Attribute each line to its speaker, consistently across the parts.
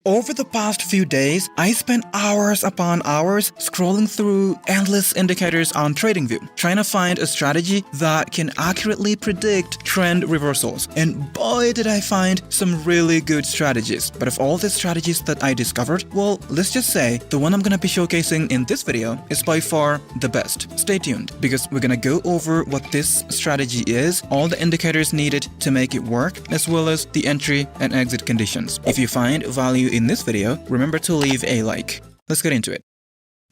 Speaker 1: Over the past few days, I spent hours upon hours scrolling through endless indicators on Tradingview, trying to find a strategy that can accurately predict trend reversals. And boy, did I find some really good strategies. But of all the strategies that I discovered, well, let's just say the one I'm gonna be showcasing in this video is by far the best. Stay tuned, because we're gonna go over what this strategy is, all the indicators needed to make it work, as well as the entry and exit conditions. If you find value in this video, remember to leave a like. Let's get into it.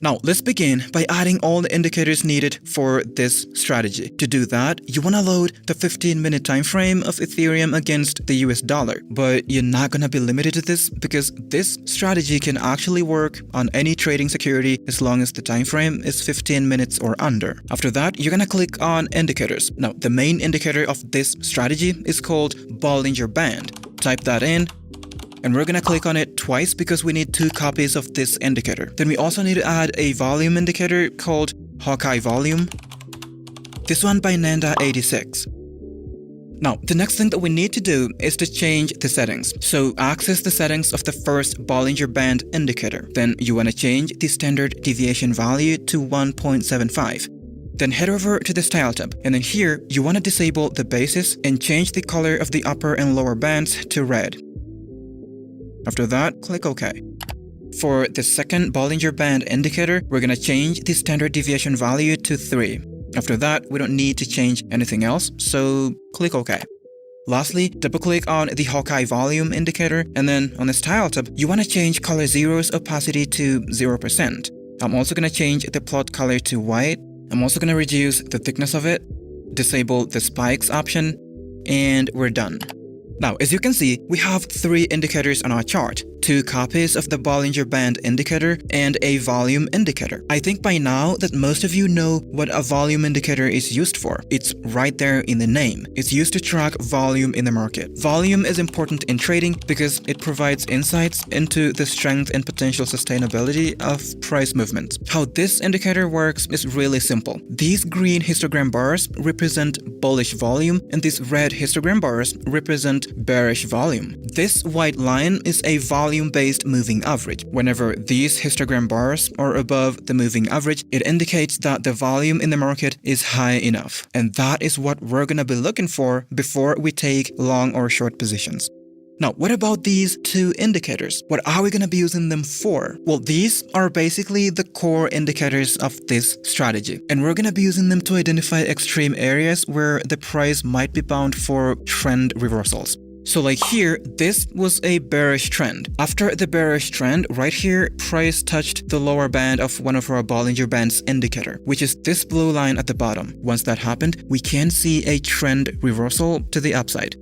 Speaker 1: Now, let's begin by adding all the indicators needed for this strategy. To do that, you want to load the 15-minute time frame of Ethereum against the US dollar. But you're not going to be limited to this, because this strategy can actually work on any trading security as long as the time frame is 15 minutes or under. After that, you're going to click on indicators. Now, the main indicator of this strategy is called Bollinger Band. Type that in. And we're gonna click on it twice because we need 2 copies of this indicator. Then we also need to add a volume indicator called Hawkeye Volume. This one by Nanda86. Now, the next thing that we need to do is to change the settings. So access the settings of the first Bollinger Band indicator. Then you want to change the standard deviation value to 1.75. Then head over to the Style tab, and then here you want to disable the basis and change the color of the upper and lower bands to red. After that, click OK. For the second Bollinger Band indicator, we're going to change the standard deviation value to 3. After that, we don't need to change anything else, so click OK. Lastly, double-click on the Hawkeye Volume indicator, and then on the Style tab, you want to change Color Zero's opacity to 0%. I'm also going to change the plot color to white. I'm also going to reduce the thickness of it, disable the spikes option, and we're done. Now, as you can see, we have 3 indicators on our chart. 2 copies of the Bollinger Band indicator and a volume indicator. I think by now that most of you know what a volume indicator is used for. It's right there in the name. It's used to track volume in the market. Volume is important in trading because it provides insights into the strength and potential sustainability of price movements. How this indicator works is really simple. These green histogram bars represent bullish volume, and these red histogram bars represent bearish volume. This white line is a volume-based moving average. Whenever these histogram bars are above the moving average, it indicates that the volume in the market is high enough. And that is what we're gonna be looking for before we take long or short positions. Now, what about these 2 indicators? What are we going to be using them for? Well, these are basically the core indicators of this strategy. And we're going to be using them to identify extreme areas where the price might be bound for trend reversals. So like here, this was a bearish trend. After the bearish trend, right here, price touched the lower band of one of our Bollinger Bands indicator, which is this blue line at the bottom. Once that happened, we can see a trend reversal to the upside.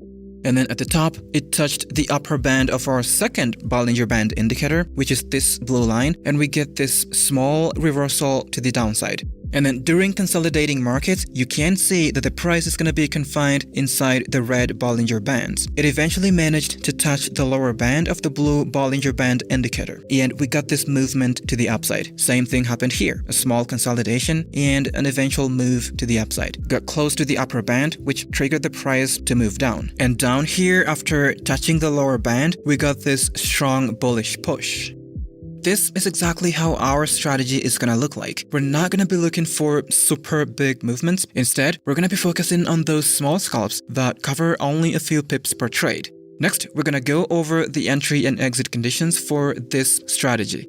Speaker 1: And then at the top, it touched the upper band of our second Bollinger Band indicator, which is this blue line, and we get this small reversal to the downside. And then during consolidating markets, you can see that the price is going to be confined inside the red Bollinger Bands. It eventually managed to touch the lower band of the blue Bollinger Band indicator, and we got this movement to the upside. Same thing happened here, a small consolidation and an eventual move to the upside. Got close to the upper band, which triggered the price to move down. And down here, after touching the lower band, we got this strong bullish push. This is exactly how our strategy is going to look like. We're not going to be looking for super big movements. Instead, we're going to be focusing on those small scalps that cover only a few pips per trade. Next, we're going to go over the entry and exit conditions for this strategy.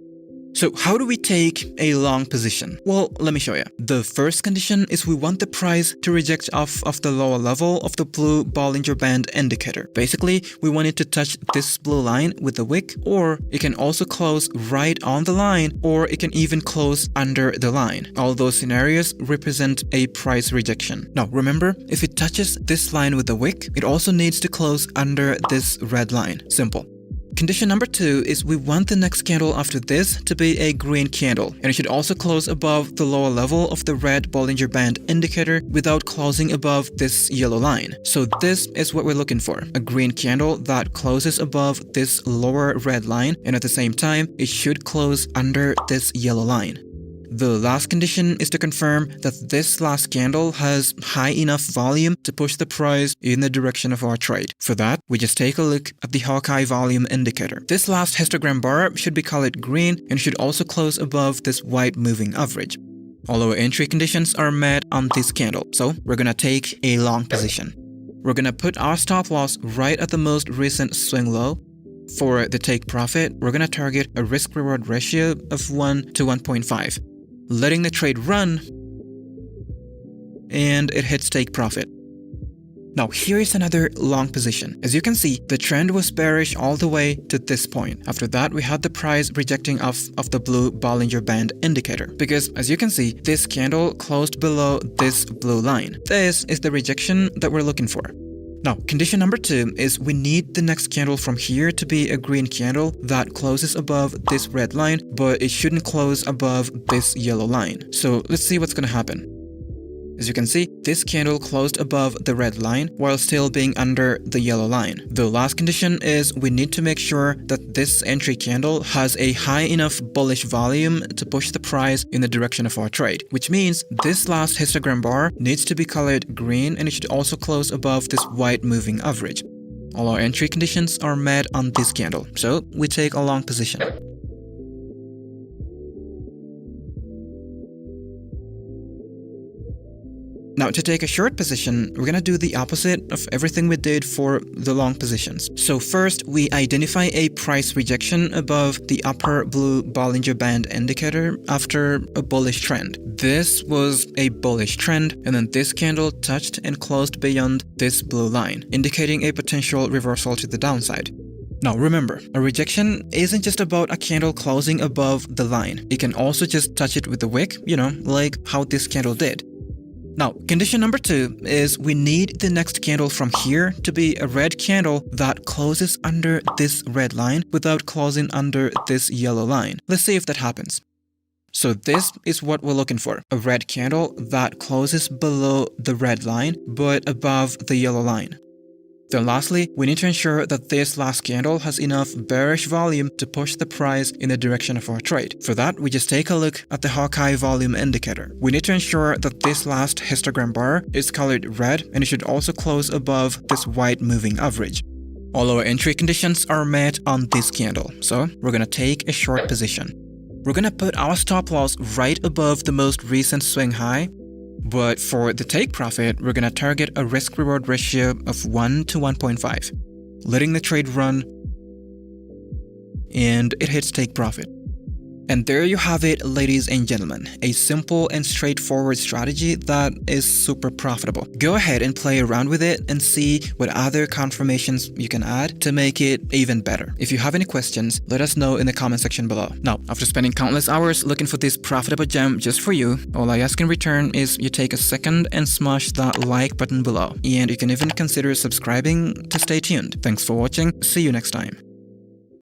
Speaker 1: So how do we take a long position? Well, let me show you. The first condition is we want the price to reject off of the lower level of the blue Bollinger Band indicator. Basically, we want it to touch this blue line with the wick, or it can also close right on the line, or it can even close under the line. All those scenarios represent a price rejection. Now, remember, if it touches this line with the wick, it also needs to close under this red line. Simple. Condition number 2 is we want the next candle after this to be a green candle, and it should also close above the lower level of the red Bollinger Band indicator without closing above this yellow line. So this is what we're looking for, a green candle that closes above this lower red line, and at the same time, it should close under this yellow line. The last condition is to confirm that this last candle has high enough volume to push the price in the direction of our trade. For that, we just take a look at the Hawkeye volume indicator. This last histogram bar should be colored green and should also close above this white moving average. All our entry conditions are met on this candle, so we're gonna take a long position. We're gonna put our stop loss right at the most recent swing low. For the take profit, we're gonna target a risk-reward ratio of 1 to 1.5, letting the trade run, and it hits take profit. Now here is another long position. As you can see, the trend was bearish all the way to this point. After that, we had the price rejecting off of the blue Bollinger Band indicator. Because as you can see, this candle closed below this blue line. This is the rejection that we're looking for. Now, condition number 2 is we need the next candle from here to be a green candle that closes above this red line, but it shouldn't close above this yellow line. So let's see what's gonna happen. As you can see, this candle closed above the red line while still being under the yellow line. The last condition is we need to make sure that this entry candle has a high enough bullish volume to push the price in the direction of our trade, which means this last histogram bar needs to be colored green and it should also close above this white moving average. All our entry conditions are met on this candle, so we take a long position. Now, to take a short position, we're gonna do the opposite of everything we did for the long positions. So first, we identify a price rejection above the upper blue Bollinger Band indicator after a bullish trend. This was a bullish trend, and then this candle touched and closed beyond this blue line, indicating a potential reversal to the downside. Now remember, a rejection isn't just about a candle closing above the line. It can also just touch it with the wick, like how this candle did. Now, condition number 2 is we need the next candle from here to be a red candle that closes under this red line without closing under this yellow line. Let's see if that happens. So this is what we're looking for, a red candle that closes below the red line but above the yellow line. Then lastly, we need to ensure that this last candle has enough bearish volume to push the price in the direction of our trade. For that, we just take a look at the Hawkeye volume indicator. We need to ensure that this last histogram bar is colored red and it should also close above this white moving average. All our entry conditions are met on this candle, so we're gonna take a short position. We're gonna put our stop loss right above the most recent swing high. But for the take profit, we're gonna target a risk-reward ratio of 1 to 1.5, letting the trade run, and it hits take profit. And there you have it, ladies and gentlemen, a simple and straightforward strategy that is super profitable. Go ahead and play around with it and see what other confirmations you can add to make it even better. If you have any questions, let us know in the comment section below. Now, after spending countless hours looking for this profitable gem just for you, all I ask in return is you take a second and smash that like button below. And you can even consider subscribing to stay tuned. Thanks for watching, see you next time.